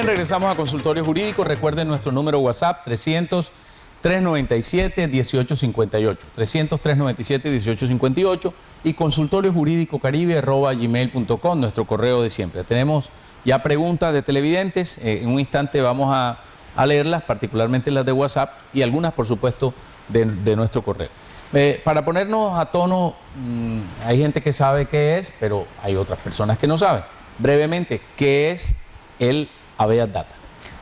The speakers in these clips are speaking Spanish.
regresamos a Consultorio Jurídico. Recuerden nuestro número WhatsApp 300-397-1858. 300-397-1858 y consultoriojuridicocaribe@gmail.com, nuestro correo de siempre. Tenemos ya preguntas de televidentes. En un instante vamos a leerlas, particularmente las de WhatsApp y algunas, por supuesto, de nuestro correo. Para ponernos a tono, hay gente que sabe qué es, pero hay otras personas que no saben. Brevemente, ¿qué es el habeas data?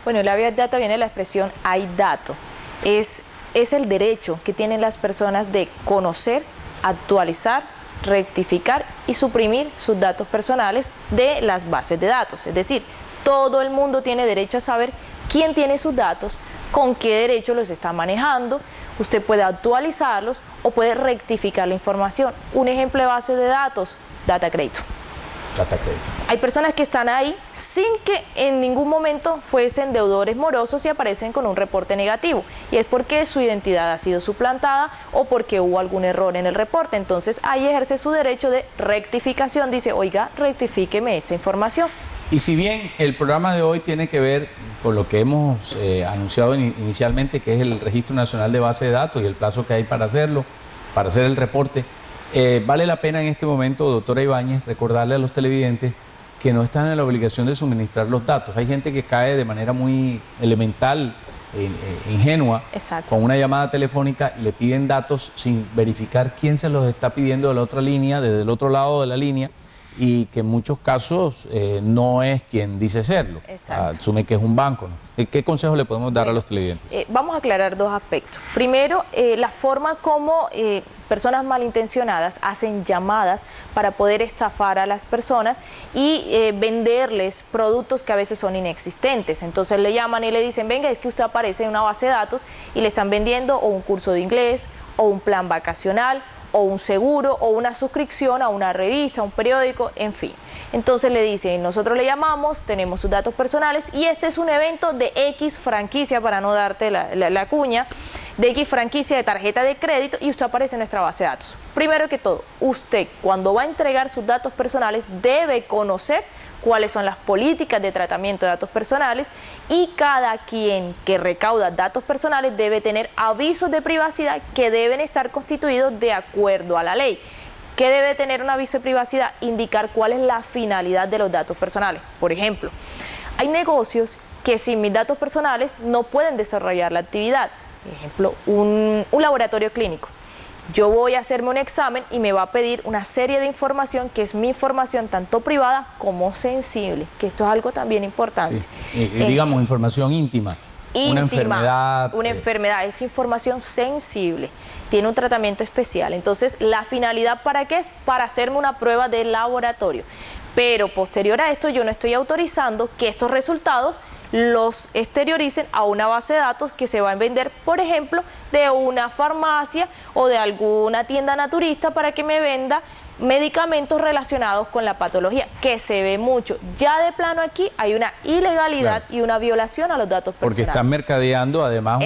Bueno, el habeas data viene de la expresión hay dato. Es el derecho que tienen las personas de conocer, actualizar, rectificar y suprimir sus datos personales de las bases de datos. Es decir, todo el mundo tiene derecho a saber quién tiene sus datos, con qué derecho los está manejando. Usted puede actualizarlos o puede rectificar la información. Un ejemplo de base de datos, Data Crédito. Data Crédito. Hay personas que están ahí sin que en ningún momento fuesen deudores morosos y aparecen con un reporte negativo. Y es porque su identidad ha sido suplantada o porque hubo algún error en el reporte. Entonces ahí ejerce su derecho de rectificación. Dice, oiga, rectifíqueme esta información. Y si bien el programa de hoy tiene que ver con lo que hemos anunciado inicialmente, que es el Registro Nacional de Base de Datos y el plazo que hay para hacerlo, para hacer el reporte, vale la pena en este momento, doctora Ibáñez, recordarle a los televidentes que no están en la obligación de suministrar los datos. Hay gente que cae de manera muy elemental, ingenua, exacto, con una llamada telefónica y le piden datos sin verificar quién se los está pidiendo de la otra línea, desde el otro lado de la línea, y que en muchos casos no es quien dice serlo. Asume que es un banco, ¿no? ¿Qué consejo le podemos dar a los televidentes? Vamos a aclarar dos aspectos. Primero, la forma como personas malintencionadas hacen llamadas para poder estafar a las personas y venderles productos que a veces son inexistentes. Entonces le llaman y le dicen, venga, es que usted aparece en una base de datos y le están vendiendo o un curso de inglés o un plan vacacional o un seguro, o una suscripción a una revista, a un periódico, en fin. Entonces le dicen, nosotros le llamamos, tenemos sus datos personales, y este es un evento de X franquicia, para no darte la cuña, de X franquicia de tarjeta de crédito, y usted aparece en nuestra base de datos. Primero que todo, usted, cuando va a entregar sus datos personales, debe conocer cuáles son las políticas de tratamiento de datos personales, y cada quien que recauda datos personales debe tener avisos de privacidad que deben estar constituidos de acuerdo a la ley. ¿Qué debe tener un aviso de privacidad? Indicar cuál es la finalidad de los datos personales. Por ejemplo, hay negocios que sin mis datos personales no pueden desarrollar la actividad. Por ejemplo, un laboratorio clínico. Yo voy a hacerme un examen y me va a pedir una serie de información que es mi información tanto privada como sensible, que esto es algo también importante. Sí. Digamos, información íntima. Una enfermedad. Una enfermedad, es información sensible, tiene un tratamiento especial. Entonces, ¿la finalidad para qué es? Para hacerme una prueba de laboratorio. Pero posterior a esto, yo no estoy autorizando que estos resultados los exterioricen a una base de datos que se va a vender, por ejemplo, de una farmacia o de alguna tienda naturista para que me venda medicamentos relacionados con la patología, que se ve mucho. Ya de plano aquí hay una ilegalidad, claro, y una violación a los datos personales. Porque están mercadeando además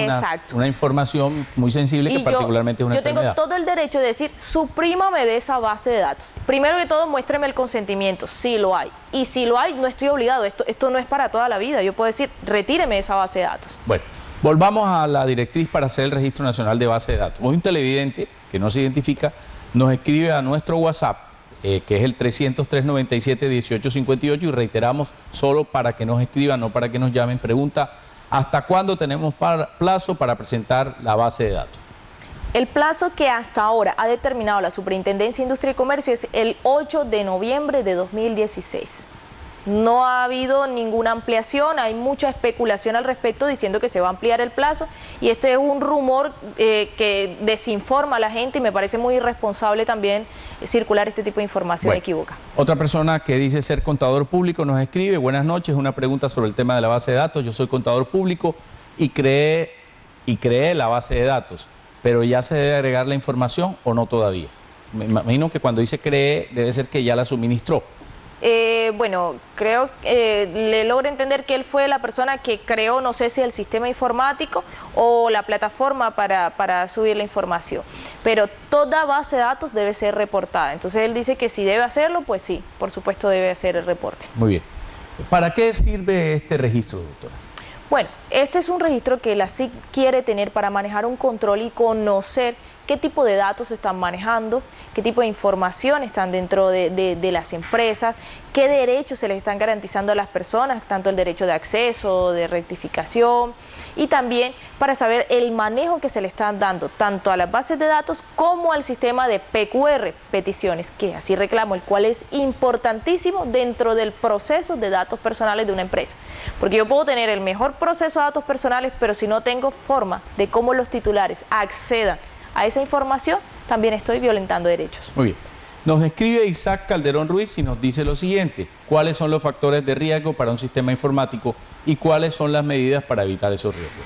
una información muy sensible, que particularmente es una enfermedad. Yo tengo todo el derecho de decir, suprímame de esa base de datos. Primero que todo, muéstreme el consentimiento, si lo hay. Y si lo hay, no estoy obligado, esto no es para toda la vida. Yo puedo decir, retíreme de esa base de datos. Bueno, volvamos a la directriz para hacer el Registro Nacional de Base de Datos. Hoy un televidente que no se identifica nos escribe a nuestro WhatsApp, que es el 300-397-1858, y reiteramos, solo para que nos escriban, no para que nos llamen. Pregunta, ¿hasta cuándo tenemos plazo para presentar la base de datos? El plazo que hasta ahora ha determinado la Superintendencia de Industria y Comercio es el 8 de noviembre de 2016. No ha habido ninguna ampliación, hay mucha especulación al respecto diciendo que se va a ampliar el plazo, y este es un rumor que desinforma a la gente, y me parece muy irresponsable también circular este tipo de información equivocada. Otra persona que dice ser contador público nos escribe, buenas noches, una pregunta sobre el tema de la base de datos. Yo soy contador público y creé la base de datos, pero ¿ya se debe agregar la información o no todavía? Me imagino que cuando dice cree debe ser que ya la suministró. Bueno, creo que le logro entender que él fue la persona que creó, no sé si el sistema informático o la plataforma para subir la información, pero toda base de datos debe ser reportada. Entonces él dice que si debe hacerlo, pues sí, por supuesto debe hacer el reporte. Muy bien. ¿Para qué sirve este registro, doctora? Bueno, este es un registro que la SIC quiere tener para manejar un control y conocer qué tipo de datos se están manejando, qué tipo de información están dentro de las empresas, qué derechos se les están garantizando a las personas, tanto el derecho de acceso, de rectificación, y también para saber el manejo que se le están dando tanto a las bases de datos como al sistema de PQR, peticiones, que así reclamo, el cual es importantísimo dentro del proceso de datos personales de una empresa. Porque yo puedo tener el mejor proceso de datos personales, pero si no tengo forma de cómo los titulares accedan a esa información, también estoy violentando derechos. Muy bien. Nos escribe Isaac Calderón Ruiz y nos dice lo siguiente: ¿cuáles son los factores de riesgo para un sistema informático y cuáles son las medidas para evitar esos riesgos?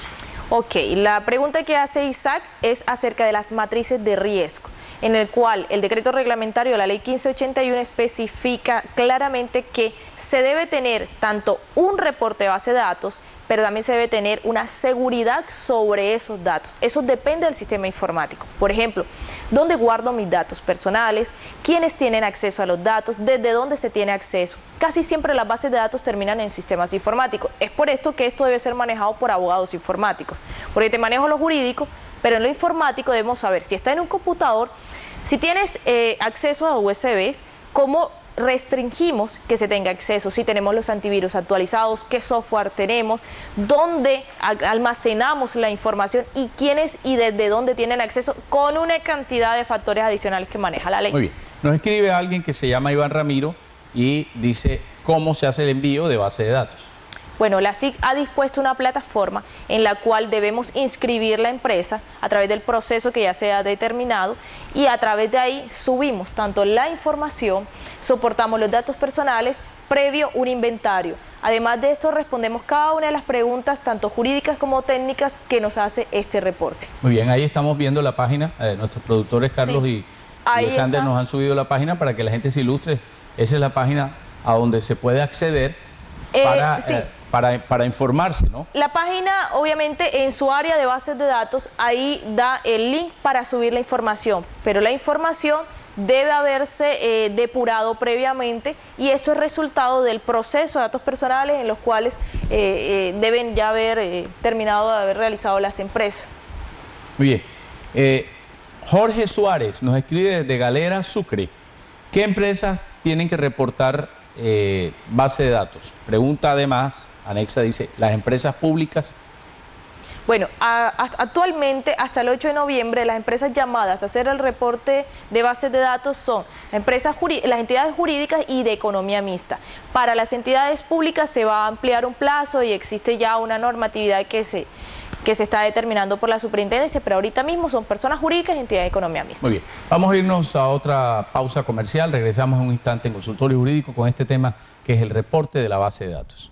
Ok, la pregunta que hace Isaac es acerca de las matrices de riesgo, en el cual el decreto reglamentario de la ley 1581 especifica claramente que se debe tener tanto un reporte de base de datos, pero también se debe tener una seguridad sobre esos datos. Eso depende del sistema informático. Por ejemplo, ¿dónde guardo mis datos personales? ¿Quiénes tienen acceso a los datos? ¿Desde dónde se tiene acceso? Casi siempre las bases de datos terminan en sistemas informáticos. Es por esto que esto debe ser manejado por abogados informáticos. Porque te manejo lo jurídico, pero en lo informático debemos saber si está en un computador, si tienes acceso a USB, cómo restringimos que se tenga acceso, si tenemos los antivirus actualizados, qué software tenemos, dónde almacenamos la información y quiénes y desde dónde tienen acceso, con una cantidad de factores adicionales que maneja la ley. Muy bien. Nos escribe alguien que se llama Iván Ramiro y dice cómo se hace el envío de base de datos. Bueno, la SIC ha dispuesto una plataforma en la cual debemos inscribir la empresa a través del proceso que ya se ha determinado, y a través de ahí subimos tanto la información, soportamos los datos personales previo un inventario. Además de esto, respondemos cada una de las preguntas, tanto jurídicas como técnicas, que nos hace este reporte. Muy bien, ahí estamos viendo la página. Nuestros productores Carlos Sí, y Sander nos han subido la página para que la gente se ilustre. Esa es la página a donde se puede acceder para informarse, ¿no? La página, obviamente, en su área de bases de datos, ahí da el link para subir la información, pero la información debe haberse depurado previamente, y esto es resultado del proceso de datos personales en los cuales deben ya haber terminado de haber realizado las empresas. Muy bien. Jorge Suárez nos escribe desde Galera, Sucre. ¿Qué empresas tienen que reportar base de datos? Pregunta además, anexa, dice, ¿las empresas públicas? Bueno, actualmente, hasta el 8 de noviembre, las empresas llamadas a hacer el reporte de bases de datos son las entidades jurídicas y de economía mixta. Para las entidades públicas se va a ampliar un plazo y existe ya una normatividad que se está determinando por la superintendencia, pero ahorita mismo son personas jurídicas y entidades de economía mixta. Muy bien, vamos a irnos a otra pausa comercial. Regresamos en un instante en Consultorio Jurídico con este tema, que es el reporte de la base de datos.